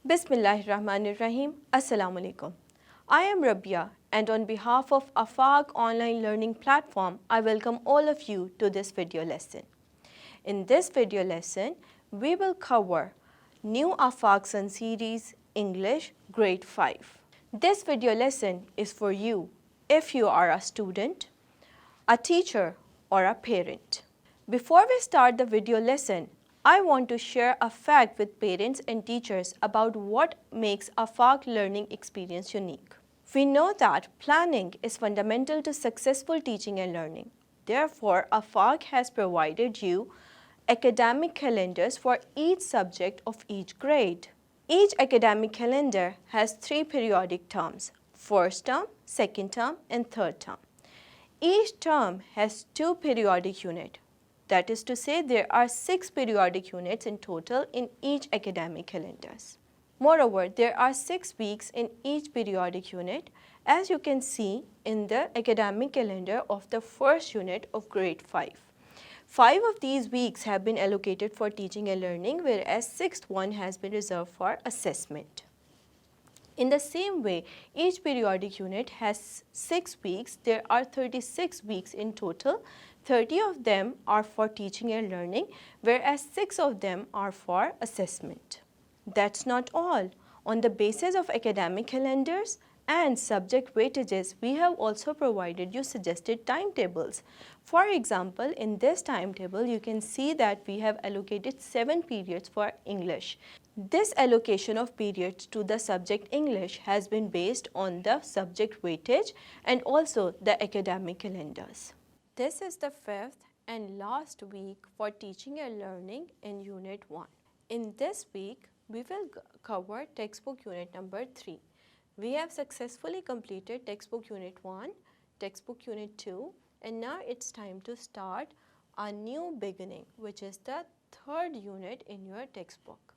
Bismillahirrahmanirrahim. Assalamu alaikum. I am Rabia, and on behalf of AFAQ online learning platform, I welcome all of you to this video lesson. In this video lesson, we will cover new AFAQ Sun series English grade 5. This video lesson is for you if you are a student, a teacher, or a parent. Before we start the video lesson, I want to share a fact with parents and teachers about what makes AFAQ learning experience unique. We know that planning is fundamental to successful teaching and learning. Therefore, AFAQ has provided you academic calendars for each subject of each grade. Each academic calendar has 3 periodic terms: first term, second term, and third term. Each term has 2 periodic units. That is to say, there are 6 periodic units in total in each academic calendars. Moreover, there are 6 weeks in each periodic unit, as you can see in the academic calendar of the first unit of grade 5. 5 of these weeks have been allocated for teaching and learning, whereas 6th one has been reserved for assessment. In the same way, each periodic unit has 6 weeks. There are 36 weeks in total. 30 of them are for teaching and learning, whereas 6 of them are for assessment. That's not all. On the basis of academic calendars and subject weightages, we have also provided you suggested timetables. For example, in this timetable, you can see that we have allocated 7 periods for English. This allocation of periods to the subject English has been based on the subject weightage and also the academic calendars. This is the 5th and last week for teaching and learning in Unit 1. In this week, we will cover textbook unit number 3. We have successfully completed textbook unit 1, textbook unit 2, and now it's time to start a new beginning, which is the 3rd unit in your textbook.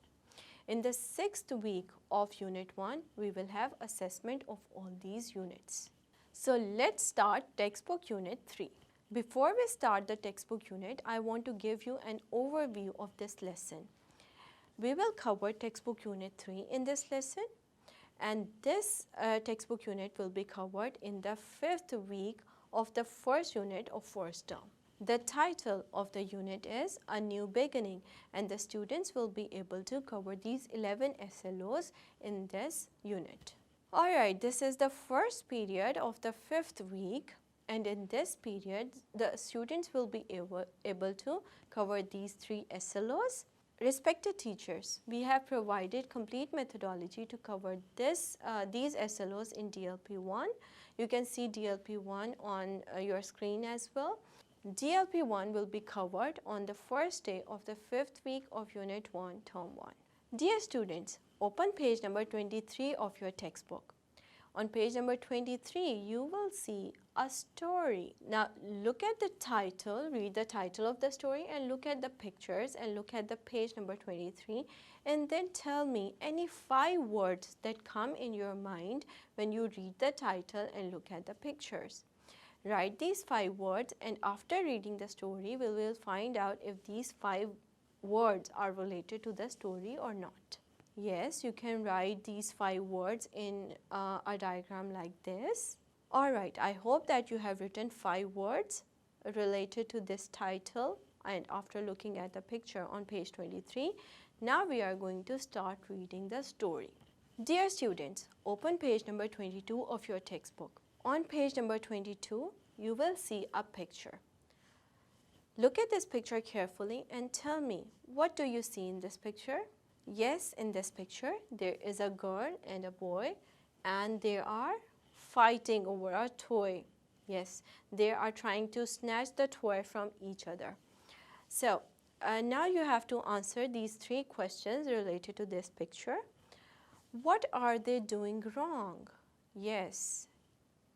In the 6th week of unit 1, we will have assessment of all these units. So let's start textbook unit 3. Before we start the textbook unit, I want to give you an overview of this lesson. We will cover textbook unit 3 in this lesson, and this textbook unit will be covered in the 5th week of the first unit of first term. The title of the unit is A New Beginning, and the students will be able to cover these 11 SLOs in this unit. Alright, this is the first period of the 5th week, and in this period, the students will be able to cover these 3 SLOs. Respected teachers, we have provided complete methodology to cover these SLOs in DLP1. You can see DLP1 on your screen as well. DLP1 will be covered on the first day of the 5th week of Unit 1, Term 1. Dear students, open page number 23 of your textbook. On page number 23, you will see a story. Now, look at the title, read the title of the story, and look at the pictures and look at the page number 23, and then tell me any 5 words that come in your mind when you read the title and look at the pictures. Write these 5 words, and after reading the story, we will find out if these 5 words are related to the story or not. Yes, you can write these 5 words in a diagram like this. Alright, I hope that you have written 5 words related to this title, and after looking at the picture on page 23, now we are going to start reading the story. Dear students, open page number 22 of your textbook. On page number 22, you will see a picture. Look at this picture carefully and tell me, what do you see in this picture? Yes, in this picture, there is a girl and a boy, and they are fighting over a toy. Yes, they are trying to snatch the toy from each other. So, now you have to answer these 3 questions related to this picture. What are they doing wrong? Yes.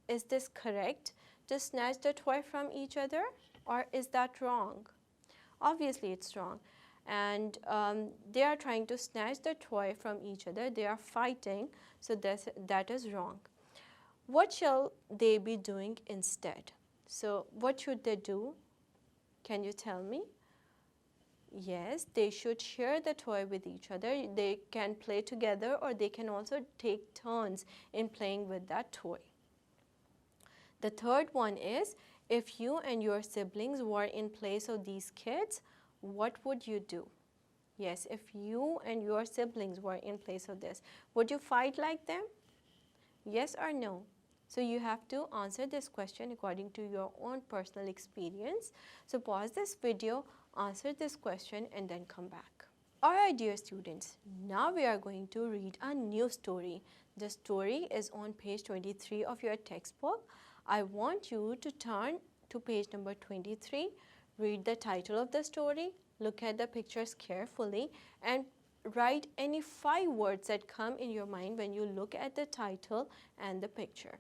Is this correct to snatch the toy from each other, or is that wrong? Obviously, it's wrong. And they are trying to snatch the toy from each other. They are fighting, so that is wrong. What shall they be doing instead? So what should they do? Can you tell me? Yes, they should share the toy with each other. They can play together or they can also take turns in playing with that toy. The third one is, if you and your siblings were in place of these kids, what would you do? Yes, if you and your siblings were in place of this, would you fight like them? Yes or no? So you have to answer this question according to your own personal experience. So pause this video, answer this question and then come back. Alright dear students, now we are going to read a new story. The story is on page 23 of your textbook. I want you to turn to page number 23, read the title of the story, look at the pictures carefully and write any 5 words that come in your mind when you look at the title and the picture.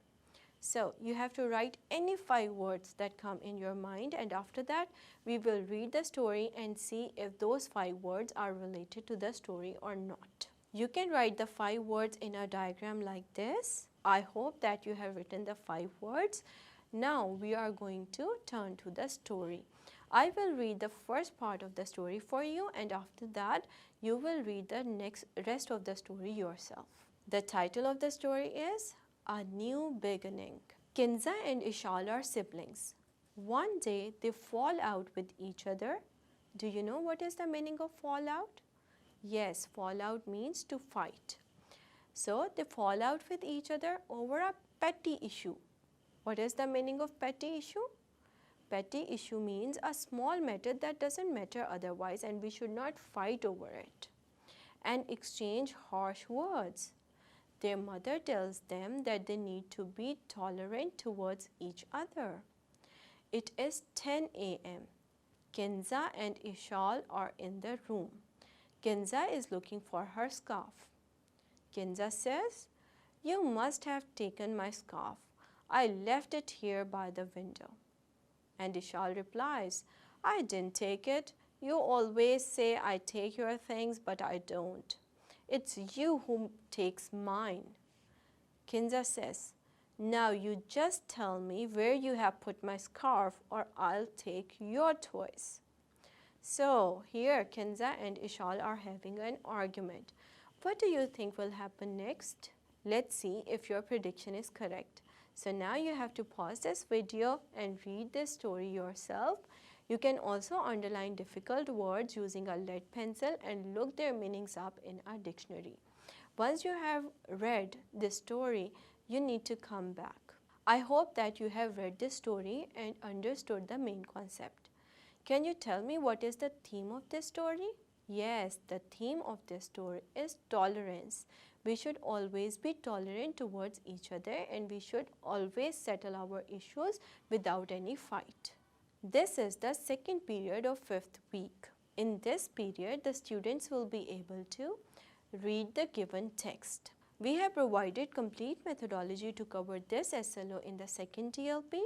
So you have to write any 5 words that come in your mind, and after that we will read the story and see if those 5 words are related to the story or not. You can write the 5 words in a diagram like this. I hope that you have written the 5 words. Now we are going to turn to the story. I will read the first part of the story for you, and after that you will read the rest of the story yourself. The title of the story is A New Beginning. Kinza and Ishal are siblings. One day they fall out with each other. Do you know what is the meaning of fall out? Yes, fall out means to fight. So they fall out with each other over a petty issue. What is the meaning of petty issue? Petty issue means a small matter that doesn't matter otherwise and we should not fight over it and exchange harsh words. Their mother tells them that they need to be tolerant towards each other. It is 10 a.m. Kinza and Ishal are in the room. Kinza is looking for her scarf. Kinza says, "You must have taken my scarf. I left it here by the window." And Ishal replies, "I didn't take it. You always say I take your things, but I don't. It's you who takes mine." Kinza says, "Now you just tell me where you have put my scarf or I'll take your toys." So here Kinza and Ishal are having an argument. What do you think will happen next? Let's see if your prediction is correct. So now you have to pause this video and read this story yourself. You can also underline difficult words using a lead pencil and look their meanings up in a dictionary. Once you have read this story, you need to come back. I hope that you have read this story and understood the main concept. Can you tell me what is the theme of this story? Yes, the theme of this story is tolerance. We should always be tolerant towards each other and we should always settle our issues without any fight. This is the second period of 5th week. In this period, the students will be able to read the given text. We have provided complete methodology to cover this SLO in the second DLP.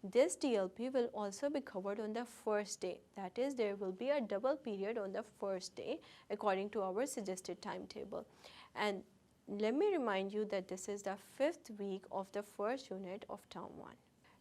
This DLP will also be covered on the first day. That is, there will be a double period on the first day according to our suggested timetable. And let me remind you that this is the 5th week of the first unit of term 1.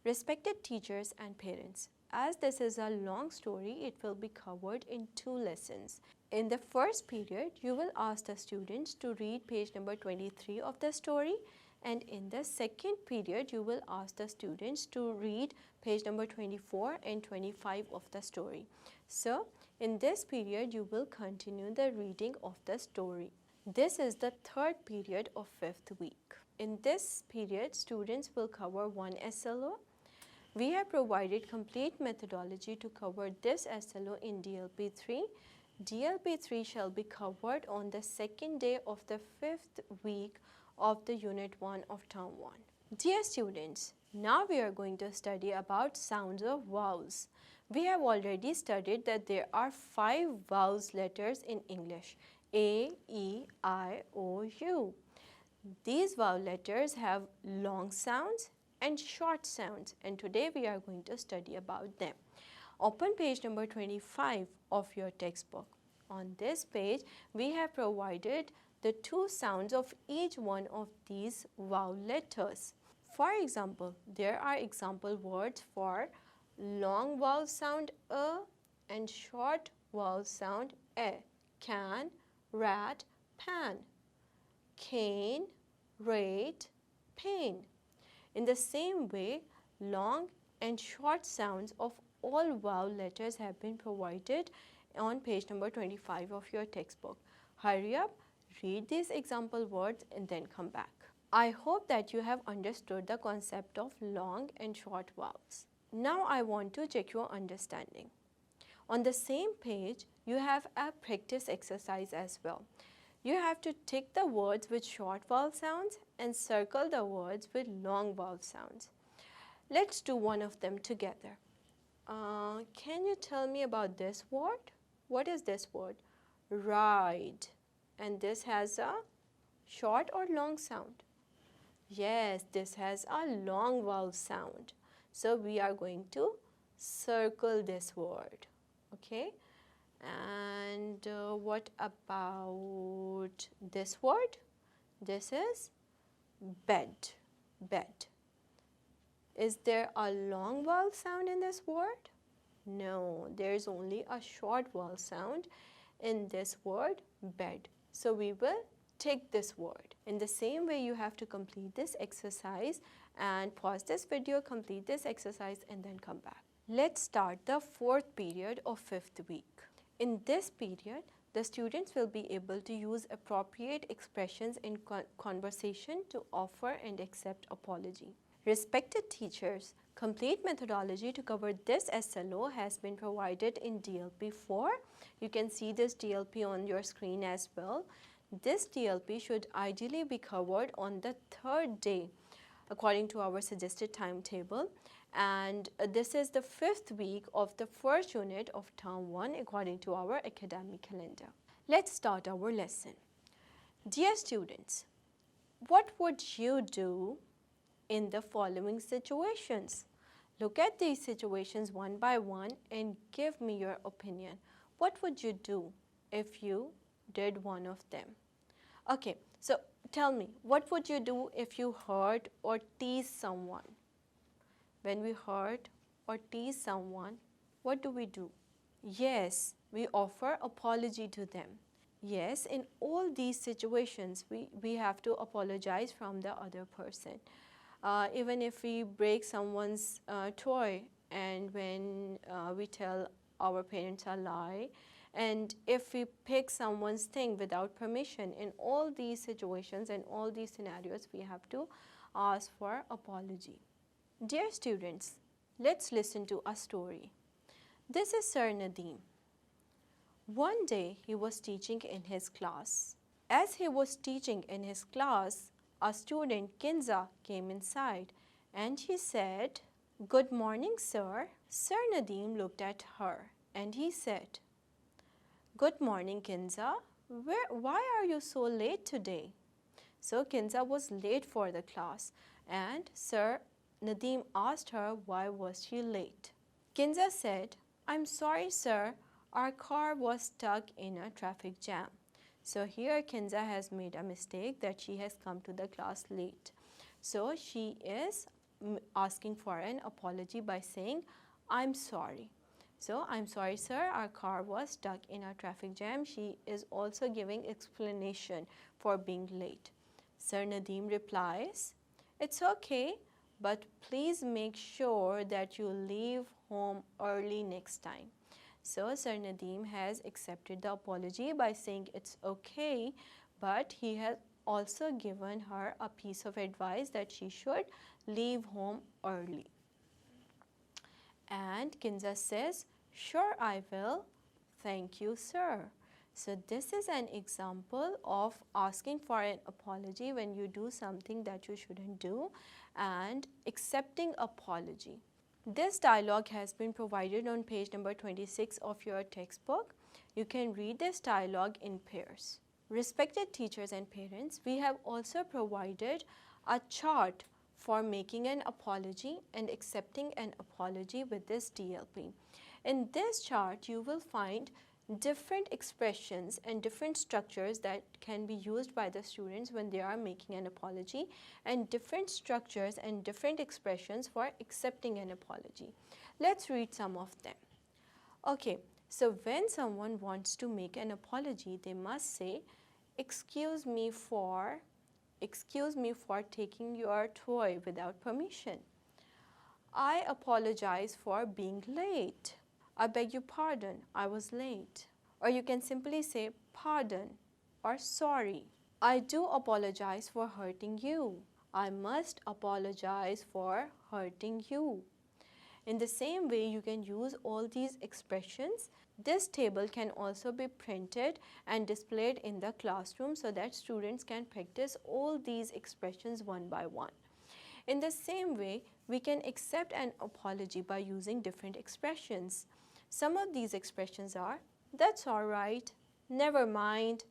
Respected teachers and parents, as this is a long story, it will be covered in 2 lessons. In the first period, you will ask the students to read page number 23 of the story, and in the second period, you will ask the students to read page number 24 and 25 of the story. So, in this period, you will continue the reading of the story. This is the third period of 5th week. In this period, students will cover 1 SLO. We have provided complete methodology to cover this SLO in DLP 3. DLP 3 shall be covered on the second day of the 5th week of the Unit 1 of Term 1. Dear students, now we are going to study about sounds of vowels. We have already studied that there are 5 vowels letters in English: A, E, I, O, U. These vowel letters have long sounds and short sounds, and today we are going to study about them. Open page number 25 of your textbook. On this page, we have provided the 2 sounds of each one of these vowel letters. For example, there are example words for long vowel sound A and short vowel sound A. Can, rat, pan. Cane, rate, pain. In the same way, long and short sounds of all vowel letters have been provided on page number 25 of your textbook. Hurry up, read these example words and then come back. I hope that you have understood the concept of long and short vowels. Now I want to check your understanding. On the same page, you have a practice exercise as well. You have to tick the words with short vowel sounds and circle the words with long vowel sounds. Let's do one of them together. Can you tell me about this word? What is this word? Ride. And this has a short or long sound? Yes, this has a long vowel sound. So we are going to circle this word. Okay. And what about this word? This is bed. Bed. Is there a long vowel sound in this word? No, there is only a short vowel sound in this word bed. So we will tick this word. In the same way, you have to complete this exercise and pause this video, complete this exercise and then come back. Let's start the fourth period of fifth week. In this period, the students will be able to use appropriate expressions in conversation to offer and accept apology. Respected teachers, complete methodology to cover this SLO has been provided in DLP 4. You can see this DLP on your screen as well. This DLP should ideally be covered on the third day according to our suggested timetable, and this is the fifth week of the first unit of term 1 according to our academic calendar. Let's start our lesson. Dear students, what would you do in the following situations? Look at these situations one by one and give me your opinion. What would you do if you did one of them? Okay, so tell me, what would you do if you hurt or tease someone? When we hurt or tease someone, what do? Yes, we offer apology to them. Yes, in all these situations, we have to apologize from the other person. Even if we break someone's toy and when we tell our parents a lie, and if we pick someone's thing without permission, in all these situations and all these scenarios, we have to ask for apology. Dear students, let's listen to a story. This is Sir Nadeem. One day he was teaching in his class. As he was teaching in his class, a student, Kinza, came inside and he said, "Good morning, sir." Sir Nadeem looked at her and he said, "Good morning, Kinza. Why are you so late today?" So Kinza was late for the class and Sir Nadeem asked her why was she late. Kinza said, "I'm sorry, sir. Our car was stuck in a traffic jam." So here Kinza has made a mistake that she has come to the class late. So she is asking for an apology by saying, "I'm sorry." So, "I'm sorry, sir, our car was stuck in a traffic jam." She is also giving explanation for being late. Sir Nadeem replies, "It's okay, but please make sure that you leave home early next time." So, Sir Nadeem has accepted the apology by saying it's okay, but he has also given her a piece of advice that she should leave home early. And Kinza says, "Sure, I will. Thank you, sir." So this is an example of asking for an apology when you do something that you shouldn't do and accepting apology. This dialogue has been provided on page number 26 of your textbook. You can read this dialogue in pairs. Respected teachers and parents, we have also provided a chart for making an apology and accepting an apology with this DLP. In this chart, you will find different expressions and different structures that can be used by the students when they are making an apology, and different structures and different expressions for accepting an apology. Let's read some of them. Okay, So when someone wants to make an apology, they must say, excuse me for taking your toy without permission. I apologize for being late. I beg your pardon, I was late. Or you can simply say pardon or sorry. I do apologize for hurting you. I must apologize for hurting you. In the same way, you can use all these expressions. This table can also be printed and displayed in the classroom so that students can practice all these expressions one by one. In the same way, we can accept an apology by using different expressions. Some of these expressions are, that's all right, never mind,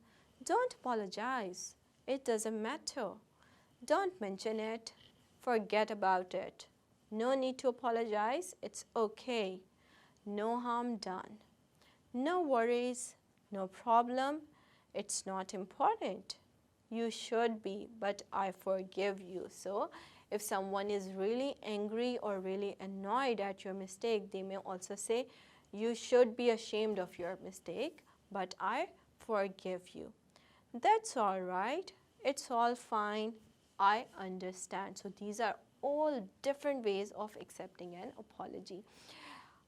don't apologize, it doesn't matter, don't mention it, forget about it, no need to apologize, it's okay, no harm done, no worries, no problem, it's not important. You should be, but I forgive you. So, if someone is really angry or really annoyed at your mistake, they may also say, you should be ashamed of your mistake, but I forgive you. That's all right. It's all fine. I understand. So, these are all different ways of accepting an apology.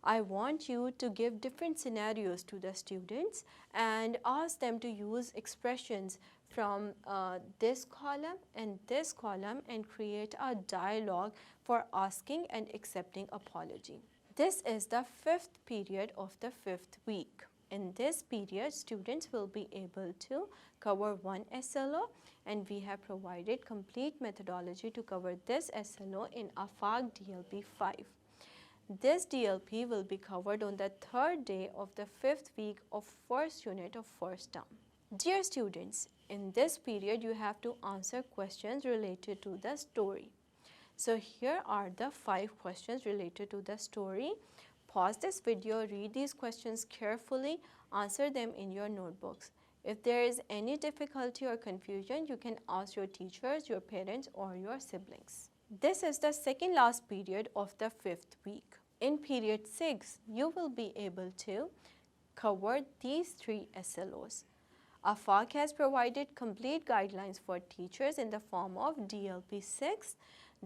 I want you to give different scenarios to the students and ask them to use expressions from this column and create a dialogue for asking and accepting apology. This is the fifth period of the fifth week. In this period, students will be able to cover one SLO, and we have provided complete methodology to cover this SLO in AFAQ DLP 5. This DLP will be covered on the third day of the fifth week of first unit of first term. Dear students, in this period you have to answer questions related to the story. So here are the 5 questions related to the story. Pause this video, read these questions carefully, answer them in your notebooks. If there is any difficulty or confusion, you can ask your teachers, your parents, or your siblings. This is the second last period of the fifth week. In period 6, you will be able to cover these 3 SLOs. AFAQ has provided complete guidelines for teachers in the form of DLP 6.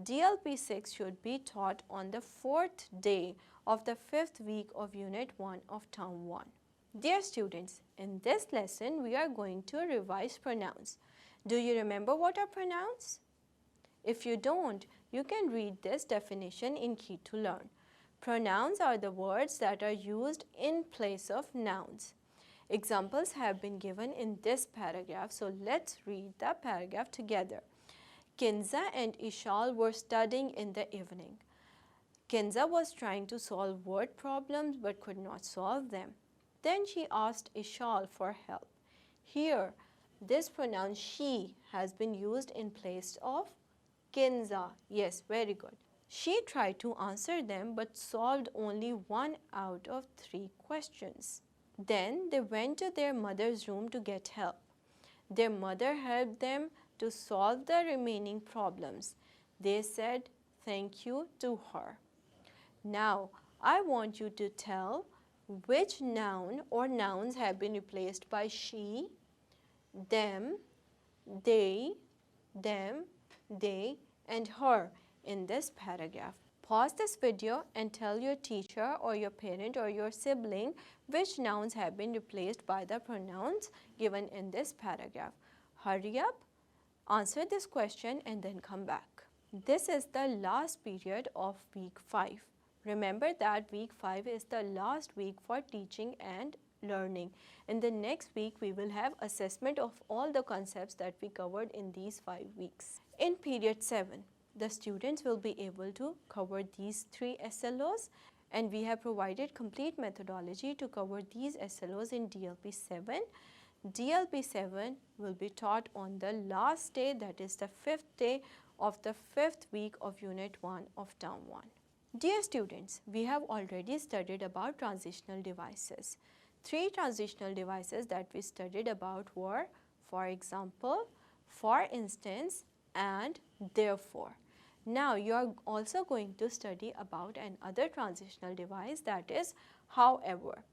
DLP 6 should be taught on the 4th day of the 5th week of Unit 1 of Term 1. Dear students, in this lesson we are going to revise pronouns. Do you remember what are pronouns? If you don't, you can read this definition in Key to Learn. Pronouns are the words that are used in place of nouns. Examples have been given in this paragraph, so let's read the paragraph together. Kinza and Ishal were studying in the evening. Kinza was trying to solve word problems but could not solve them. Then she asked Ishal for help. Here, this pronoun she has been used in place of Kinza. Yes, very good. She tried to answer them but solved only 1 out of 3 questions. Then they went to their mother's room to get help. Their mother helped them to solve the remaining problems. They said thank you to her. Now, I want you to tell which noun or nouns have been replaced by she, them, they, and her in this paragraph. Pause this video and tell your teacher or your parent or your sibling which nouns have been replaced by the pronouns given in this paragraph. Hurry up, answer this question and then come back. This is the last period of week 5. Remember that week 5 is the last week for teaching and learning. In the next week, we will have assessment of all the concepts that we covered in these 5 weeks. In period 7, the students will be able to cover these 3 SLOs, and we have provided complete methodology to cover these SLOs in DLP 7. DLP 7 will be taught on the last day, that is the 5th day of the 5th week of Unit 1 of Term 1. Dear students, we have already studied about transitional devices. 3 transitional devices that we studied about were, for example, for instance, and therefore. Now you are also going to study about another transitional device, that is however.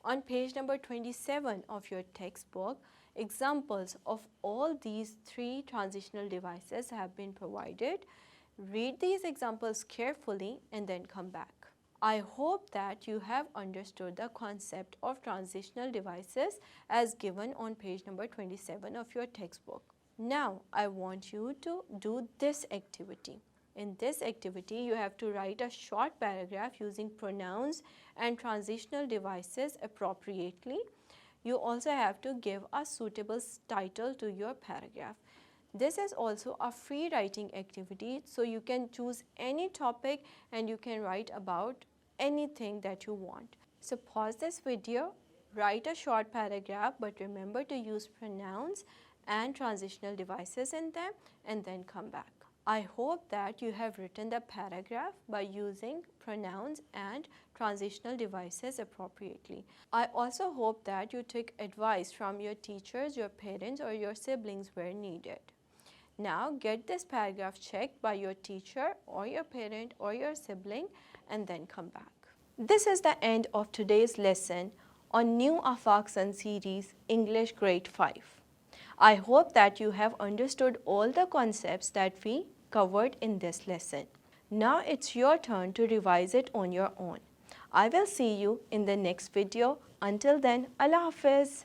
On page number 27 of your textbook, examples of all these 3 transitional devices have been provided. Read these examples carefully and then come back. I hope that you have understood the concept of transitional devices as given on page number 27 of your textbook. Now, I want you to do this activity. In this activity, you have to write a short paragraph using pronouns and transitional devices appropriately. You also have to give a suitable title to your paragraph. This is also a free writing activity, so you can choose any topic and you can write about anything that you want. So pause this video, write a short paragraph, but remember to use pronouns and transitional devices in them and then come back. I hope that you have written the paragraph by using pronouns and transitional devices appropriately. I also hope that you took advice from your teachers, your parents, or your siblings where needed. Now get this paragraph checked by your teacher or your parent or your sibling and then come back. This is the end of today's lesson on new AFAQ series English Grade 5. I hope that you have understood all the concepts that we covered in this lesson. Now it's your turn to revise it on your own. I will see you in the next video. Until then, Allah Hafiz.